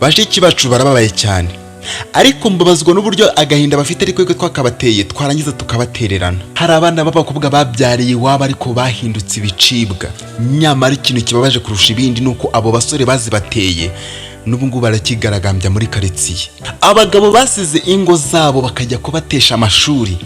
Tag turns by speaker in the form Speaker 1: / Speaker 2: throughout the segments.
Speaker 1: bashiki bacu barababaye cyane, ariko mbabazwa n'uburyo agahinda bafite ariko twakabateye twarangiza tukabatererana. Hari abana b'abakobwa babyariye iwabo ariko bahindutse ibicibwa. Nyamara ikintu kibabaje kurusha ibindi nuko abo basore bazibateye n'ubu ngubu barakigaragambya muri karitsiye. Abagabo basize ingo zabo bakajya kubatesha amashuri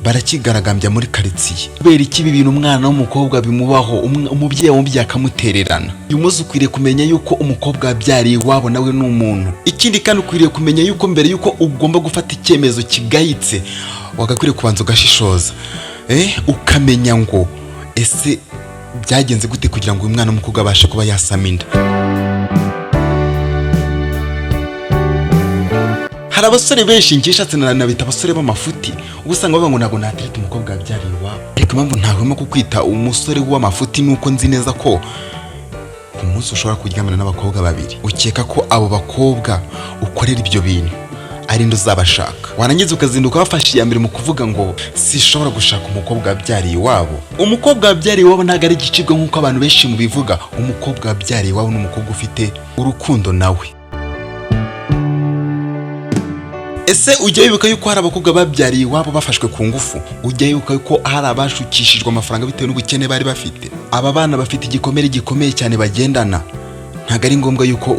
Speaker 1: barakigaragambya muri karitsiye. Kubera iki ibi bintu umwana w'umukobwa bimubaho, umubyeyi wumubye akamutererana? Uyu munsi ukwiriye kumenya yuko umukobwa wabyariye iwabo nawe ni umuntu. Ikindi kandi ukwiriye kumenya yuko mbere yuko ugomba gufata icyemezo kigayitse wagakwiriye kubanza ugashishoza, ukamenya ngo ese byagenze gute kugira ngo uyu mwana w'umukobwa abashe kuba yasama inda. Hari abasore benshi ngishatse nabita abasore b'amafuti, ubusanga bavuga ngo ntabwo natereta umukobwa wabyariye iwabo. Ariko impamvu ntahwema kukwita umusore w'amafuti nuko nzi neza ko ku munsi ushobora kuryamana n'abakobwa babiri. Ukeka ko abo bakobwa ukorera ibyo bintu ari ndo uzabashaka, warangiza ukazinduka wafashe iya mbere mu kuvuga ngo sishobora gushaka umukobwa wabyariye iwabo. Umukobwa wabyariye iwabo ntabwo ari igicibwa nk'uko abantu benshi mubivuga. Umukobwa wabyariye iwabo ni umukobwa ufite urukundo nawe. Ese ujya wibuka yuko hari abakobwa babyariye iwabo bafashwe ku ngufu? Ujya wibuka yuko hari abashukishijwe amafaranga bitewe n'ubukene bari bafite? Aba bana bafite igikomere gikomeye cyane bagendana. Ntabwo ari ngombwa yuko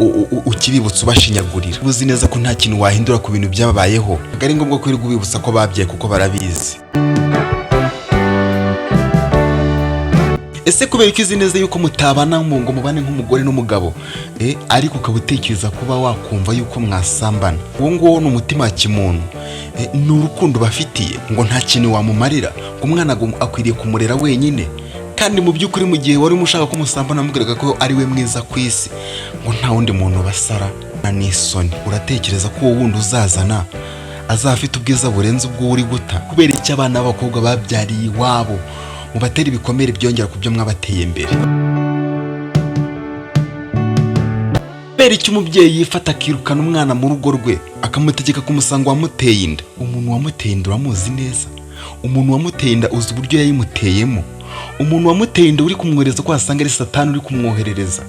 Speaker 1: ukibibutsa ubashinyagurira. Uzi neza ko nta kintu wahindura ku bintu byababayeho. Ntabwo ari ngombwa ko ubibutsa ko babyaye kuko barabizi. Ese kubera ko izi neza yuko mutabana ngo mubane nk'umugore n'umugabo, ariko ukabutekereza kuba wakumva yuko mwasambana, uwo nguwo ni umutima wa kimuntu, ni urukundo bafitiye ngo nta kintu wamumarira, ngo umwana akwiriye kumurera wenyine. Kandi mu by'ukuri mu gihe wari umushaka ko musambana mubwiraga ko ari we mwiza ku isi, ngo nta wundi muntu basara n'isoni. Uratekereza ko uwo wundi uzazana azafite ubwiza burenze ubwo uri guta? Kubera iki abana b'abakobwa babyariye iwabo mubatera ibikomere byongera ku byo mwabateye imbere? Kubera iki umubyeyi yifata akirukana umwana mu rugo rwe akamutegeka kumusanga wamuteye inda? Umuntu wamuteye inda uramuzi neza. Umuntu wamuteye inda uzi uburyo yayimuteyemo. Umuntu wamuteye inda uri kumwohereza ko wasanga ari satani uri kumwoherereza.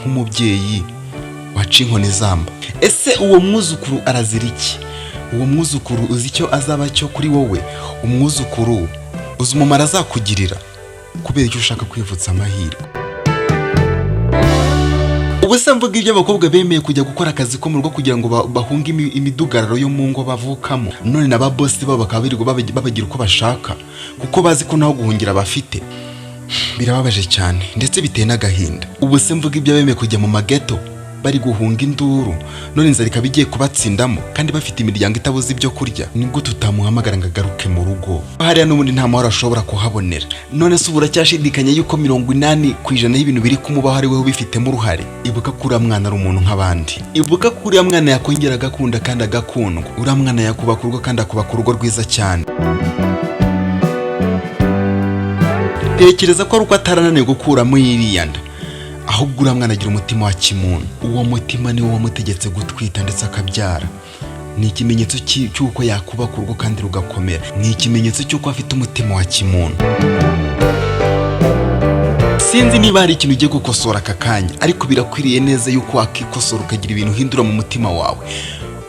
Speaker 1: Nk'umubyeyi waca inkoni zamba. Ese uwo mwuzukuru arazira iki? Uwo mwuzukuru uzi icyo azaba cyo kuri wowe? Umwuzukuru uzi umumaro azakugirira? Kubera icyo ushaka kwivutsa amahirwe. Ubuse mvuga ibyo abakobwa bemeye kujya gukora akazi ko mu rugo kugira ngo bahunge imidugararo yo mu ngo bavukamo, none n'aba boss babo bakaba birirwa babagira uko bashaka kuko bazi ko naho guhungira bafite. Birababaje cyane ndetse biteye n'agahinda. Ubuse mvuga ibyo bemeye kujya mu mageto bari guhunga induru, none inzara ikaba igiye kubatsindamo kandi bafite imiryango itabuze ibyo kurya. Nibwo tutamuhamagara ngo agaruke mu rugo? Hariya n'ubundi nta mahoro ashobora kuhabonera. None se uracyashidikanya yuko 80% y'ibintu biri kumubaho ari wewe ubifitemo uruhare? Ibuka ko uriya mwana ari umuntu nk'abandi. Ibuka ko uriya mwana yakongera agakunda kandi agakundwa. Uriya mwana yakubaka urugo kandi akubaka urugo rwiza cyane. Tekereza ko ari uko atarananiwe gukuramo iriya nda, ahubwo uriya mwana agira umutima wa kimuntu. Uwo mutima ni wo wamutegetse gutwita ndetse akabyara. Ni ikimenyetso cy'uko yakubaka urugo kandi rugakomera. Ni ikimenyetso cy'uko afite umutima wa kimuntu. Sinzi niba hari ikintu ugiye gukosora aka kanya, ariko birakwiriye neza yuko wakikosora ukagira ibintu uhindura mu mutima wawe,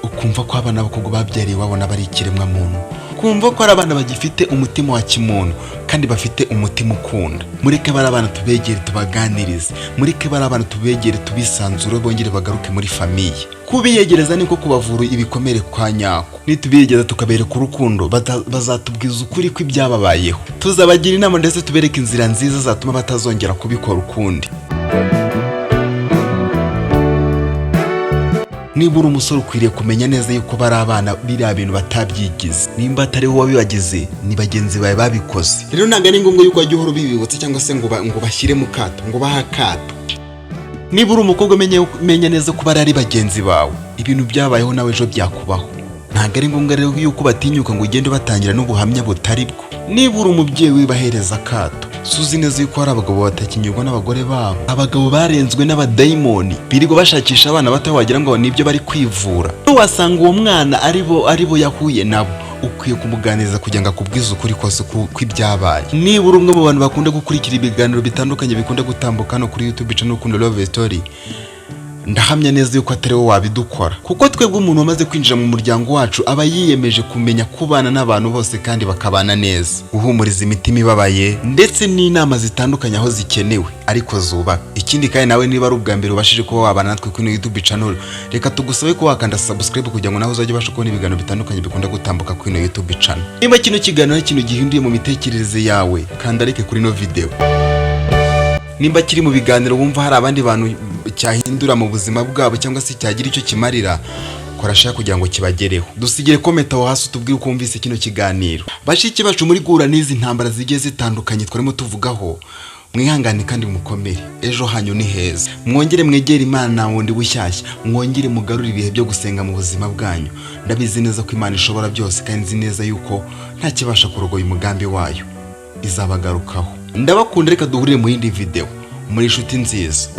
Speaker 1: ukumva ko abana b'abakobwa babyariye babona bari ikiremwa muntu, kumva ko ari abana bagifite umutima wa kimuntu kandi bafite umutima ukunda. Mureke bari abana tubegere tubaganirize, mureke bari abana tubegere tubisanzure bongere bagaruke muri famiye. Kubiyegereza niko kubavura ibikomere kwa nyako. Nitubiyegeza tukabereka urukundo bazatubwiza ukuri ko ibyababayeho, tuzabagira inama ndetse tubereke inzira nziza zatuma batazongera kubikora ukundi. Niba uri umusore ukwiriye kumenya neza yuko bari abana biriya bintu batabyigize. Nimba atari wowe wabibagize ni bagenzi bawe babikoze. Rero ntabwo ari ngombwa yuko wajya uhora ubibibutsa cyangwa se ngo bashyire mu kato, ngo bahe akato. Niba uri umukobwa menya neza ko bari ari bagenzi bawe, ibintu byabayeho nawe ejo byakubaho. Ntabwo ari ngombwa rero yuko batinyuka ngo ugende batangira n'ubuhamya butari bwo. Niba uri umubyeyi wibahereza akato, suzi neza yuko hari abagabo batakinyurwa n'abagore babo. Abagabo barenzwe n'abadayimoni birirwa bashakisha abana bato wagira ngo nibyo bari kwivura. Wasanga uwo mwana aribo yahuye nabo, ukwiye kumuganiriza kugira ngo akubwize ukuri kose kw'ibyabaye. Niba uri umwe mu bantu bakunda gukurikira ibiganiro bitandukanye bikunda gutambuka hano kuri YouTube channel Ukunda Love Story, ndahamya neza yuko atari wowe wabidukora, kuko twebwe umuntu wamaze kwinjira mu muryango wacu aba yiyemeje kumenya kubana n'abantu bose kandi bakabana neza, guhumuriza imitima ibabaye ndetse n'inama zitandukanye aho zikenewe ariko zubaka. Ikindi kandi nawe niba ari ubwa mbere ubashije kuba wabana natwe kuri YouTube channel, reka tugusabe ko wakanda subscribe kugira ngo nawe uzajye ubasha kubona ibiganiro bitandukanye bikunda gutambuka kuri YouTube channel. Niba kino kiganiro ari ikintu gihinduye mu mitekerereze yawe, kanda like kuri no video. Nimba kiri mu biganiro wumva hari abandi bantu cyahindura mu buzima bwabo cyangwa se cyagira icyo kimarira, kora share kugira ngo kibagereho. Dusigire comment aho hasi utubwire uko wumvise kino kiganiro. Bashiki bacu muri gura n'izi ntambara zigiye zitandukanye twarimo tuvugaho, mwihangane kandi mukomere, ejo hanyu ni heza. Mwongere mwegere Imana wundi bushyashya, mwongere mugarura ibihe byo gusenga mu buzima bwanyu. Ndabizi neza ko Imana ishobora byose kandi nzi neza yuko nta kibasha kurogoya umugambi wayo, izabagarukaho. Ndabakunda, reka duhurire mu yindi video muri inshuti nziza.